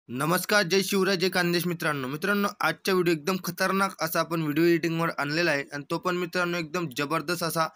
नमस्कार, जय शिवराय, जय खानदेश. मित्रांनो आजचा व्हिडिओ एकदम खतरनाक असा आपण व्हिडिओ एडिटिंगवर आणलेला आहे आणि तो पण मित्रांनो एकदम जबरदस्त असा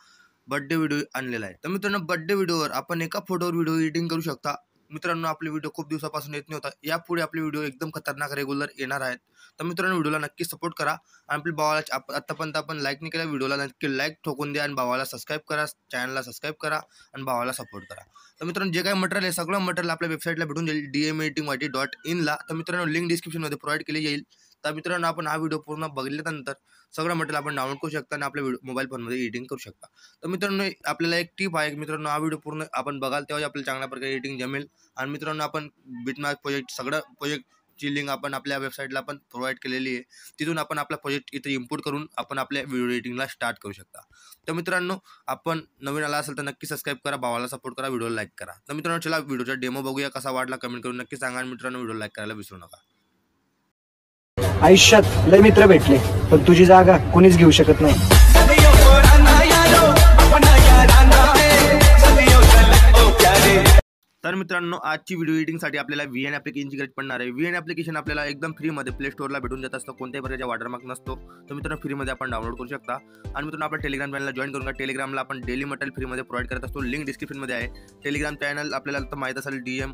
बर्थडे व्हिडिओ आणलेला आहे. तर मित्रांनो बर्थडे व्हिडिओवर आपण एका फोटोवर व्हिडिओ एडिटिंग करू शकता. मित्रांनो आपले व्हिडिओ खूप दिवसापासून येत नव्हता, यापुढे आपले व्हिडिओ एकदम खतरनाक रेग्युलर येणार आहेत. तर मित्रांनो व्हिडिओला नक्की सपोर्ट करा आणि आपल्या भावाला आतापर्यंत आपण लाईक नाही केला, व्हिडिओला नक्की लाईक ठोकून द्या आणि भावाला सबस्क्राईब करा, चॅनलला सबस्क्राईब करा आणि भावाला सपोर्ट करा. तर मित्रांनो जे काही मटेरियल आहे सगळं मटेरियल आपल्या वेबसाईटला भेटून जाईल dmeditingyt.in ला. तर मित्रांनो लिंक डिस्क्रिप्शनमध्ये प्रोव्हाइड केली जाईल. तर मित्रांनो आपण हा व्हिडिओ पूर्ण बघितल्यानंतर सगळं मटेरियल आपण डाउनलोड करू शकता आणि आपल्या मोबाईल फोनमध्ये एडिटिंग करू शकता. तर मित्रांनो आपल्याला एक टिप आहे, मित्रांनो हा व्हिडिओ पूर्ण आपण बघाल तेव्हा आपल्याला चांगल्या प्रकारे एडिटिंग जमेल. आणि मित्रांनो आपण बिटमॅप प्रोजेक्ट सगळं प्रोजेक्टची लिंक आपण आपल्या वेबसाईटला पण प्रोव्हाइड केलेली आहे. तिथून आपण आपला प्रोजेक्ट इथे इम्पोर्ट करून आपण आपल्या व्हिडिओ एडिटिंगला स्टार्ट करू शकता. तर मित्रांनो आपण नवीन आला असेल तर नक्की सबस्क्राईब करा, भावाला सपोर्ट करा, व्हिडिओला लाईक करा. तर मित्रांनो चला व्हिडिओचा डेमो बघूया, कसा वाटला कमेंट करून नक्की सांगा आणि मित्रांनो व्हिडिओ लाईक करायला विसरू नका. आयुष्यात लय मित्र भेटले पण तुझी जागा कोणीच घेऊ शकत नाही. तर मित्रांनो आजची व्हिडिओ एडिटिंगसाठी आपल्याला VN ॲप्लिकेशनची गरज पडणार आहे. VN ॲप्लिकेशन आपल्याला एकदम फ्रीमध्ये प्ले स्टोअरला भेटून जात असतं, कोणत्याही प्रकारचा वॉटरमार्क नसतो. तर मित्रांनो फ्रीमध्ये आपण डाउनलोड करू शकता. आणि मित्रांनो आपल्या टेलिग्राम चॅनलला जॉईन करून घ्या. टेलिग्रामला आपण डेली मटेरियल फ्रीमध्ये प्रोव्हाइड करत असतो, लिंक डिस्क्रिप्शनमध्ये आहे. टेलिग्राम चॅनल आपल्याला तर माहीत असेल, DM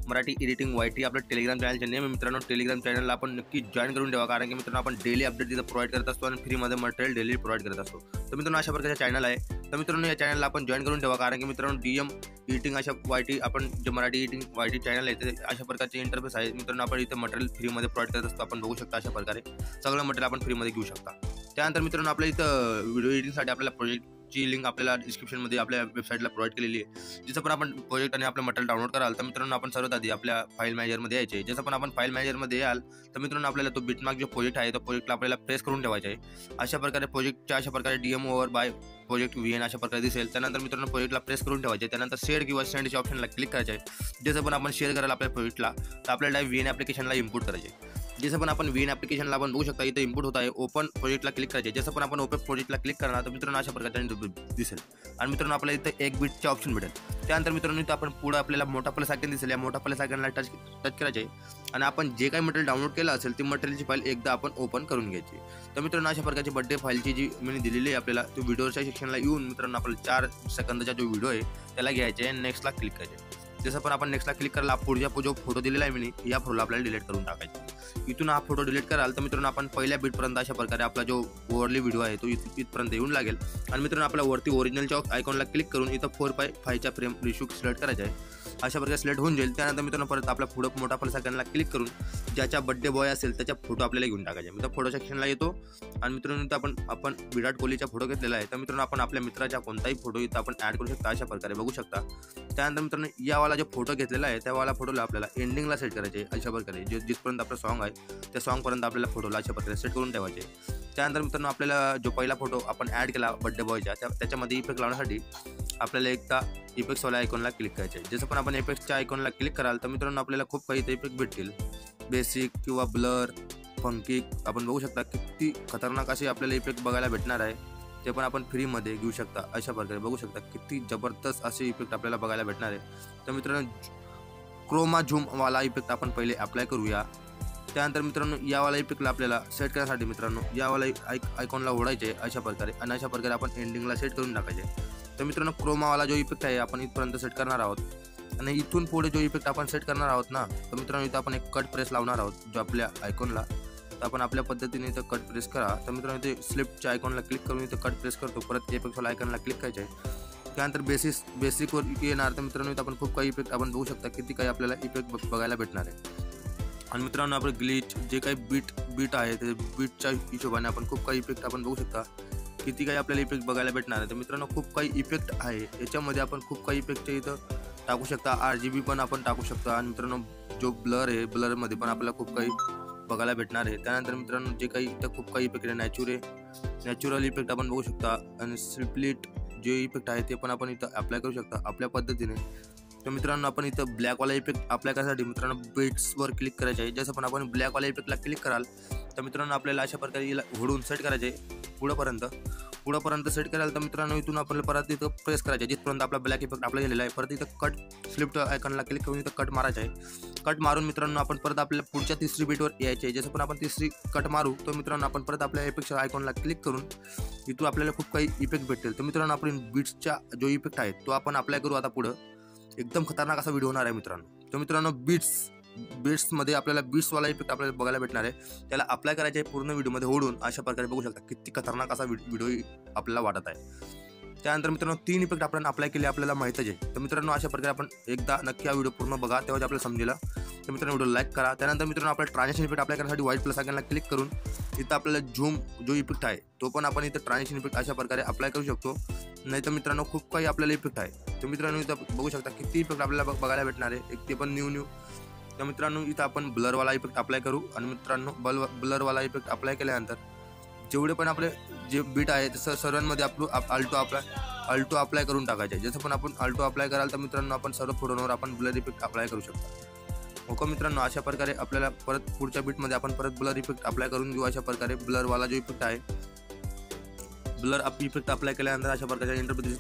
मराठी एडिटिंग YT आपलं टेलिग्राम चॅनलचे नेम आहे. मित्रांनो टेलिग्राम चॅनलला आपण नक्की जॉईन करून ठेवा, कारण की मित्रांनो आपण डेली अपडेट तिथं प्रोव्हाइड करत असतो आणि फ्रीमध्ये मटेरियल डेली प्रोव्हाइड करत असतो. तर मित्रांनो अशा प्रकारचे चॅनल आहे. तर मित्रांनो या चॅनलला आपण जॉईन करून ठेवा, कारण की मित्रांनो DM एडिटिंग अशा YT आपण जे मराठी एडिटिंग YT चॅनल आहे ते अशा प्रकारचे इंटरफेस आहे. मित्रांनो आपण इथे मटेरियल फ्रीमध्ये प्रोव्हाइड करत असतो. आपण बघू शकता अशा प्रकारे सगळं मटेरियल आपण फ्रीमध्ये घेऊ शकता. त्यानंतर मित्रांनो आपल्या इथं व्हिडिओ एडिटिंगसाठी आपल्याला प्रोजेक्टची लिंक आपल्याला डिस्क्रिप्शनमध्ये आपल्या वेबसाईटला प्रोव्हाइड केलेली आहे. जिथं पण आपण प्रोजेक्ट आणि आपलं मटेरियल डाउनलोड कराल तर मित्रांनो आपण सर्वात आधी आपल्या फाईल मॅनेजरमध्ये यायचे. जसं पण आपण फाईल मॅनेजरमध्ये याल तर मित्रांनो आपल्याला तो बिटमार्क जो प्रोजेक्ट आहे तो प्रोजेक्टला आपल्याला प्रेस करून ठेवायचा आहे. अशा प्रकारे प्रोजेक्टच्या अशा प्रकारे DM over by project VN अशा प्रकारे दिसेल. त्यानंतर मित्रांनो प्रोजेक्टला प्रेस करून ठेवायचे. त्यानंतर शेअर किंवा सेंडच्या ऑप्शनला क्लिक करायचे आहे. जसं पण आपण शेअर करायला आपल्या प्रोजेक्टला तर आपल्याला VN ॲप्लिकेशनला इम्पोर्ट करायचे. जसं पण आपण VN ॲप्लिकेशनला आपण बघू शकता इथे इम्पोर्ट होत आहे. ओपन प्रोजेक्टला क्लिक करायचे. जसं पण आपण ओपन प्रोजेक्टला क्लिक करणार तर मित्रांनो अशा प्रकारे दिसेल. आणि मित्रांनो आपल्याला इथं 1 बीटचे ऑप्शन भेटेल. त्यानंतर मित्रांनो इथं आपण पुढे आपल्याला मोठा प्लस आयकॉन दिसेल. या मोठा प्लस आयकॉनला टच करायचे आणि आपण जे काही मटेरियल डाउनलोड केलं असेल ती मटेरियलची फाईल एकदा आपण ओपन करून घ्यायची. तर मित्रांनो अशा प्रकारची बर्थडे फाईलची जी मी दिलेली आहे आपल्याला तो व्हिडिओच्या सेक्शनला येऊन मित्रांनो आपल्याला 4 सेकंदाचा जो व्हिडिओ आहे त्याला घ्यायचे आणि नेक्स्टला क्लिक करायचे. जसं पण आपण नेक्स्टला क्लिक करायला पुढच्या जो फोटो दिलेला आहे मी या फोटोला आपल्याला डिलीट करून टाकायचा. इथून हा फोटो डिलीट कराल तर मित्रांनो आपण पहिल्या बीटपर्यंत अशा प्रकारे आपला जो ओव्हरली व्हिडिओ आहे तो इथपर्यंत येऊन लागेल. आणि मित्रांनो आपल्या वरती ओरिजिनलच्या आयकॉनला क्लिक करून इथं 4:5च्या फ्रेम रेशो सिलेक्ट करायचा आहे. अशा प्रकारे सिलेक्ट होऊन जाईल. त्यानंतर मित्रांनो परत आपल्या पुढं मोठा प्लस आयकॉनला क्लिक करून ज्याचा बर्थडे बॉय असेल त्याच्या फोटो आपल्याला घेऊन टाकायचे. मित्र फोटो सेक्शनला येतो आणि मित्रांनो इथं आपण विराट कोहलीचा फोटो घेतलेला आहे. तर मित्रांनो आपण आपल्या मित्राचा कोणताही फोटो इथं आपण ॲड करू शकता, अशा प्रकारे बघू शकता. त्यानंतर मित्रांनो यावाला जो फोटो घेतलेला आहे त्यावाला फोटोला आपल्याला एंडिंगला सेट करायचे. अशा प्रकारे जिथपर्यंत आपलं सॉन्ग आहे त्या सॉन्गपर्यंत आपल्याला फोटोला अशा प्रकारे सेट करून ठेवायचे. त्यानंतर मित्रांनो आपल्याला जो पहिला फोटो आपण ॲड केला बर्थडे बॉयच्या त्याच्यामध्ये इफेक्ट लावण्यासाठी आपल्याला एकदा इफेक्ट्सवाल्या आयकॉनला क्लिक करायचे. जसं पण आपण इफेक्ट्सच्या आयकॉनला क्लिक कराल तर मित्रांनो आपल्याला खूप काही इफेक्ट भेटतील. बेसिक किंवा ब्लर, फंकी आपण बघू शकता किती खतरनाक असे आपल्याला इफेक्ट बघायला भेटणार आहे. ते पण आपण फ्रीमध्ये घेऊ शकता. अशा प्रकारे बघू शकता किती जबरदस्त असे इफेक्ट आपल्याला बघायला भेटणार आहे. तर मित्रांनो क्रोमा झूमवाला इफेक्ट आपण पहिले अप्लाय करूया. त्यानंतर मित्रांनो यावाला इफेक्टला आपल्याला सेट करण्यासाठी मित्रांनो यावाला आयकॉनला ओढायचे अशा प्रकारे आणि अशा प्रकारे आपण एंडिंगला सेट करून टाकायचे. तर मित्रांनो क्रोमावाला जो इफेक्ट आहे आपण इथपर्यंत सेट करणार आहोत आणि इथून पुढे जो इफेक्ट आपण सेट करणार आहोत ना तर मित्रांनो इथं आपण एक कट प्रेस लावणार आहोत जो आपल्या आयकॉनला. तर आपण आपल्या पद्धतीने इथं कट प्रेस करा. तर मित्रांनो इथे स्लिपच्या आयकॉनला क्लिक करून इथं कट प्रेस करतो. परत इफेक्टवाला आयकॉनला क्लिक करायचे. त्यानंतर बेसिकवर येणार तर मित्रांनो इथं आपण खूप काही इफेक्ट आपण बघू शकता किती काही आपल्याला इफेक्ट बघायला भेटणार आहे. आणि मित्रांनो आपण ग्लिच जे काही बीट आहे ते बीटच्या हिशोबाने आपण खूप काही इफेक्ट आपण बघू शकता किती काही आपल्याला इफेक्ट बघायला भेटणार आहे. तर मित्रांनो खूप काही इफेक्ट आहे याच्यामध्ये आपण खूप काही इफेक्टचे इथं टाकू शकता. RGB पण आपण टाकू शकता. आणि मित्रांनो जो ब्लर आहे ब्लरमध्ये पण आपल्याला खूप काही बघायला भेटणार आहे. त्यानंतर मित्रांनो जे काही इथं खूप काही इफेक्ट आहे नॅचरल इफेक्ट आपण बघू शकता. आणि स्प्लिट जे इफेक्ट आहे ते पण आपण इथं अप्लाय करू शकता आपल्या पद्धतीने. तर मित्रांनो आपण इथं ब्लॅकवाला इफेक्ट अप्लाय करण्यासाठी मित्रांनो बीट्सवर क्लिक करायचे आहे. जसं पण आपण ब्लॅकवाला इफेक्टला क्लिक कराल तर मित्रांनो आपल्याला अशा प्रकारे याला ओढून सेट करायचे पुढंपर्यंत. पुढंपर्यंत सेट करायला तर मित्रांनो इथून आपल्याला परत इथं प्रेस करायचं आहे जिथपर्यंत आपला ब्लॅक इफेक्ट आपला गेलेला आहे. परत इथं कट स्लिप्ट आयकॉनला क्लिक करून इथं कट मारायचं आहे. कट मारून मित्रांनो आपण परत आपल्या पुढच्या तिसरी बीटवर यायचे आहे. जसं पण आपण तिसरी कट मारू तर मित्रांनो आपण परत आपल्या इफेक्टच्या आयकॉनला क्लिक करून इथून आपल्याला खूप काही इफेक्ट भेटतील. तर मित्रांनो आपण बीट्सचा जो इफेक्ट आहे तो आपण अप्लाय करू आता पुढं. एकदम खतरनाक असा व्हिडिओ होणार आहे मित्रांनो. तर मित्रांनो बीट्समध्ये आपल्याला बीट्सवाला इफेक्ट आपल्याला बघायला भेटणार आहे. त्याला अप्लाय करायचे आहे पूर्ण व्हिडिओमध्ये ओढून. अशा प्रकारे बघू शकता किती खतरनाक असा व्हिडिओ आपल्याला वाटत आहे. त्यानंतर मित्रांनो 3 इफेक्ट आपण अप्लाय केले आपल्याला माहितच आहे. तर मित्रांनो अशा प्रकारे आपण एकदा नक्की हा व्हिडिओ पूर्ण बघा तेव्हाच आपल्याला समजेल. तर मित्रांनो व्हिडिओ लाईक करा. त्यानंतर मित्रांनो आपल्या ट्रान्झॅक्शन इफेक्ट अप्लाय करण्यासाठी व्हाईट प्लस आयकॉनला क्लिक करून इथं आपल्याला झूम जो इफेक्ट आहे तो पण आपण इथं ट्रान्झॅक्शन इफेक्ट अशा प्रकारे अप्लाय करू शकतो. नाही तर मित्रांनो खूप काही आपल्याला इफेक्ट आहे. तर मित्रांनो इथं बघू शकता किती इफेक्ट आपल्याला बघायला भेटणार आहे. एक ते पण न्यू. तर मित्रांनो इथं आपण ब्लरवाला इफेक्ट अप्लाय करू. आणि मित्रांनो ब्लरवाला इफेक्ट अप्लाय केल्यानंतर जेवढे पण आपले जे बीट आहे तसं सर्वांमध्ये अल्टो अप्लाय करून टाकायचे. जसं पण आपण अल्टो अप्लाय कराल तर मित्रांनो आपण सर्व फोटोंवर आपण ब्लर इफेक्ट अप्लाय करू शकतो. ओके मित्रांनो अशा प्रकारे आपल्याला परत पुढच्या बीटमध्ये आपण परत ब्लर इफेक्ट अप्लाय करून घेऊ. अशा प्रकारे ब्लरवाला जो इफेक्ट आहे ब्लर इफेक्ट अप्लाय केल्यानंतर अशा प्रकारच्या इंटरप्रेस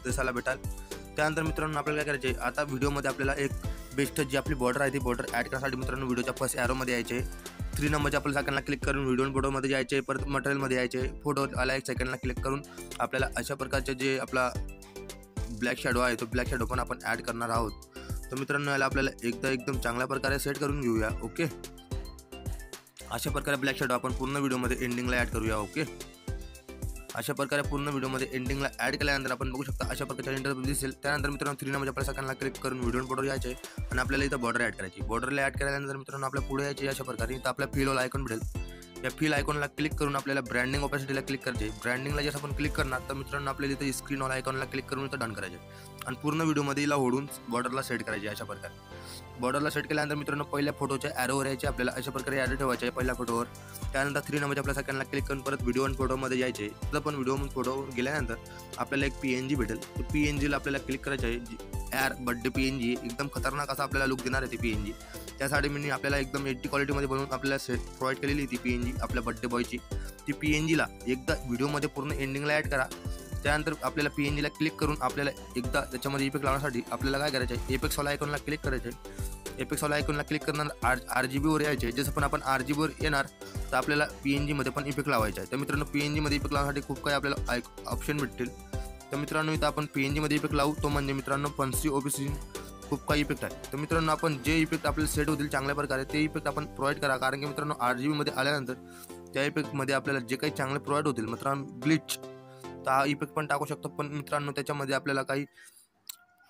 दिसायला भेटाल. त्यानंतर मित्रांनो आपल्याला काय करायचे आता व्हिडिओमध्ये आपल्याला एक बेस्ट जी आपली बॉर्डर आहे ती बॉर्डर ॲड करण्यासाठी मित्रांनो व्हिडिओच्या फर्स्ट ॲरोमध्ये यायचे. 3 नंबरच्या आपल्या सेकंडला क्लिक करून व्हिडिओ फोटोमध्ये जायचे. परत मटेरियलमध्ये यायचे. फोटो आला एक सेकंडला क्लिक करून आपल्याला अशा प्रकारचे जे आपला ब्लॅक शॅडो आहे तो ब्लॅक शॅडो पण आपण ॲड करणार आहोत. तर मित्रांनो याला आपल्याला एकदम चांगल्या प्रकारे सेट करून घेऊया. ओके अशा प्रकारे ब्लॅक शॅडो आपण पूर्ण व्हिडिओमध्ये एंडिंगला ॲड करूया. ओके अशा प्रकारे पूर्ण व्हिडिओमध्ये एंडिंगला ॲड केल्यानंतर आपण बघू शकता अशा प्रकारच्या इंटरव्ह्यू दिसेल. त्यानंतर मित्रांनो 3 नंबरच्या आपल्या सेकंडला क्लिक करून व्हिडिओ फोटो यायचे आणि आपल्याला इथं बॉर्डर ॲड करायची. बॉर्डरला ॲड केल्यानंतर मित्रांनो आपल्या पुढे यायचे. अशा प्रकारे इथं आपल्या फिलवाला आयकॉन भेटेल. या फिल आयकॉनला क्लिक करून आपल्याला ब्रँडिंग ऑपॅसिटीला क्लिक करायचे. ब्रँडिंगला जसं आपण क्लिक करणार तर मित्रांनो आपल्याला इथं स्क्रीनवाला आयकॉनला क्लिक करून इथं डन करायचे आणि पूर्ण व्हिडिओमध्ये हिला ओढून बॉर्डरला सेट करायचे. अशा प्रकारे बॉर्डरला सेट केल्यानंतर मित्रांनो पहिल्या फोटोच्या ॲरोवर यायचे. आपल्याला अशा प्रकारे ॲरो ठेवायचे आहे पहिल्या फोटोवर. त्यानंतर 3 नंबरच्या आपल्या सेकंडला क्लिक करून परत व्हिडिओ आणि फोटोमध्ये जायचे. तिथं पण व्हिडिओ आणि फोटो गेल्यानंतर आपल्याला एक PNG भेटेल. तो PNGला आपल्याला क्लिक करायचं आहे. बर्थडे PNG एकदम खतरनाक असा आपल्याला लुक देणार आहे ती PNG. त्यासाठी मी आपल्याला एकदम HD क्वालिटीमध्ये बनवून आपल्याला सेट प्रोव्हाइड केलेली ती PNG आपल्या बर्थडे बॉयची. ती PNGला एकदा व्हिडिओमध्ये पूर्ण एंडिंगला ॲड करा. त्यानंतर आपल्याला PNGला क्लिक करून आपल्याला एकदा त्याच्यामध्ये इफेक्ट लावण्यासाठी आपल्याला काय करायचं आहे एपेक्सवाला आयकॉनला क्लिक करायचं आहे. एपेक्सवाला आयकॉनला क्लिक करणार RGBवर यायचे. जसं पण आपण RGBवर येणार तर आपल्याला PNGमध्ये पण इफेक्ट लावायचा आहे. तर मित्रांनो PNGमध्ये इफेक्ट लावण्यासाठी खूप काही आपल्याला ऑप्शन भेटतील. तर मित्रांनो इथं आपण PNGमध्ये इफेक्ट लावू तो म्हणजे मित्रांनो फन्सी OBC खूप काही इफेक्ट आहे. तर मित्रांनो आपण जे इफेक्ट आपल्याला सेट होतील चांगल्या प्रकारे ते इफेक्ट आपण प्रोव्हाइड करा. कारण की मित्रांनो RGBमध्ये आल्यानंतर त्या इफेक्टमध्ये आपल्याला जे काही चांगले प्रोव्हाइड होतील मित्रांनो ग्लिच तर हा इफेक्ट पण टाकू शकतो. पण मित्रांनो त्याच्यामध्ये आपल्याला काही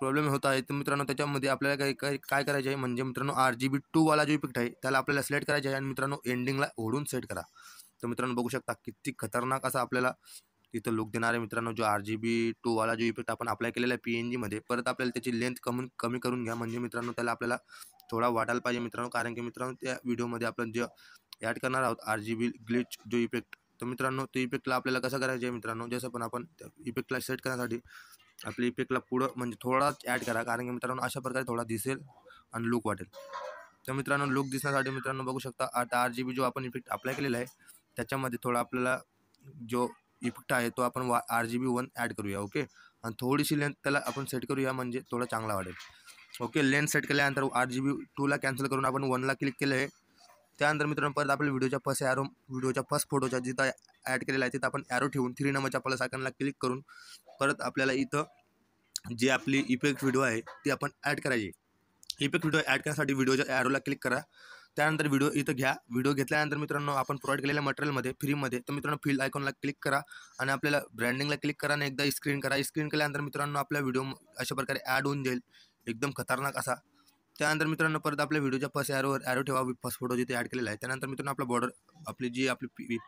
प्रॉब्लेम होत आहे. तर मित्रांनो त्याच्यामध्ये आपल्याला काय करायचं आहे म्हणजे मित्रांनो RGB2 वाला जो इफेक्ट आहे त्याला आपल्याला सिलेक्ट करायचा आहे आणि मित्रांनो एंडिंगला ओढून सेट करा. तर मित्रांनो बघू शकता किती खतरनाक असा आपल्याला इथं लुक देणार आहे मित्रांनो. जो RGB2 वाला जो इफेक्ट आपण अप्लाय केलेला आहे PNGमध्ये परत आपल्याला त्याची लेंथ कमी करून घ्या. म्हणजे मित्रांनो त्याला आपल्याला थोडा वाटायला पाहिजे मित्रांनो. कारण की मित्रांनो त्या व्हिडिओमध्ये आपण जे ॲड करणार आहोत RGB ग्लिच जो इफेक्ट. तर मित्रांनो तो इफेक्टला आपल्याला कसं करायचं आहे मित्रांनो जसं पण आपण त्या इफेक्टला सेट करण्यासाठी आपल्या इफेक्टला पुढं म्हणजे थोडाच ॲड करा. कारण की मित्रांनो अशा प्रकारे थोडा दिसेल आणि लुक वाटेल. तर मित्रांनो लुक दिसण्यासाठी मित्रांनो बघू शकता आता RGB जो आपण इफेक्ट अप्लाय केलेला आहे त्याच्यामध्ये थोडा आपल्याला जो इफेक्ट आहे तो आपण RGB1 ॲड करूया. ओके आणि थोडीशी लेंथ त्याला आपण सेट करूया म्हणजे थोडा चांगला वाटेल. ओके लेंथ सेट केल्यानंतर RGB2ला कॅन्सल करून आपण 1ला क्लिक केलं आहे. त्यानंतर मित्रांनो परत आपल्या व्हिडिओच्या फर्स्ट फोटोच्या जिथं ॲड केलेला आहे तिथं आपण ॲरो ठेवून 3 नंबरच्या प्लस आयकॉनला क्लिक करून परत आपल्याला इथं जी आपली इफेक्ट व्हिडिओ आहे ती आपण ॲड करायची. इफेक्ट व्हिडिओ ॲड करण्यासाठी व्हिडिओच्या ॲरोला क्लिक करा. त्यानंतर व्हिडिओ इथं घ्या. व्हिडिओ घेतल्यानंतर मित्रांनो आपण प्रोव्हाइड केलेल्या मटेरियलमध्ये फ्रीमध्ये तर मित्रांनो फिल आयकॉनला क्लिक करा आणि आपल्याला ब्रँडिंगला क्लिक करा आणि एकदा स्क्रीन करा. स्क्रीन केल्यानंतर मित्रांनो आपल्या व्हिडिओ अशा प्रकारे ॲड होऊन जाईल एकदम खतरनाक असा. त्यानंतर मित्रांनो परत आपल्या व्हिडिओच्या फर्स्ट ॲरो ठेवा. फर्स्ट फोटो जिथे ॲड केलेला आहे त्यानंतर मित्रांनो आपला बॉर्डर आपली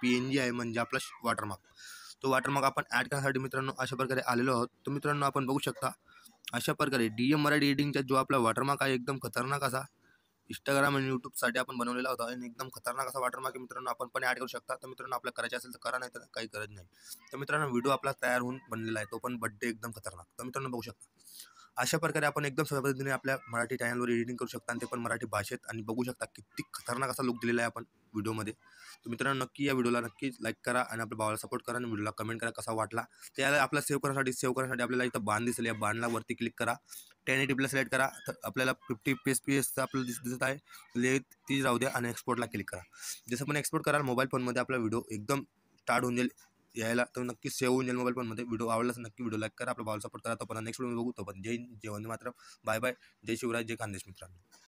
PNG आहे म्हणजे आपला वॉटरमार्क तो वॉटरमार्क आपण ॲड करण्यासाठी मित्रांनो अशा प्रकारे आलेलो आहोत. तर मित्रांनो आपण बघू शकता अशा प्रकारे DM मराठी एडिटिंगचा जो आपला वॉटरमार्क आहे एकदम खतरनाक असा इंस्टाग्राम आणि यूट्यूबसाठी आपण बनवलेला होता आणि एकदम खतरनाक असा वॉटरमार्क मित्रांनो आपण पण ॲड करू शकता. तर मित्रांनो आपल्याला करायचं असेल तर करा नाही तर काही गरज नाही. तर मित्रांनो व्हिडिओ आपला तयार होऊन बनलेला आहे तो पण बड्डे एकदम खतरनाक. तर मित्रांनो बघू शकता अशा प्रकारे आपण एकदम सोप्या पद्धतीने आपल्या मराठी चॅनलवर एडिटिंग करू शकता आणि ते पण मराठी भाषेत. आणि बघू शकता किती खतरनाक असा लुक दिलेला आहे आपण व्हिडिओमध्ये. तर मित्रांनो नक्की या व्हिडिओला नक्कीच लाईक करा आणि आपल्या भावाला सपोर्ट करा आणि व्हिडिओला कमेंट करा कसा वाटला. त्याला आपला सेव्ह करण्यासाठी आपल्याला इथं बाण दिसेल, या बाणला वरती क्लिक करा, 1080p सिलेक्ट करा. तर आपल्याला 50 FPS आपल्याला दिसत आहे, ती राहू द्या आणि एक्सपोर्टला क्लिक करा. जसं पण एक्सपोर्ट कराल मोबाईल फोनमध्ये आपला व्हिडिओ एकदम स्टार्ट होऊन जाईल यायला, तर नक्की सेव्ह होऊन जाईल मोबाईल फोनमध्ये. व्हिडिओ आवडलाच नक्की व्हिडिओ लाईक करा, आपल्या भावाला सपोर्ट करा. तर पण नेक्स्ट व्हिडिओ बघू. तो पण जय हिंद, जय वंदे मातरम, बाय बाय, जय शिवराय, जय खानदेश मित्रांनो.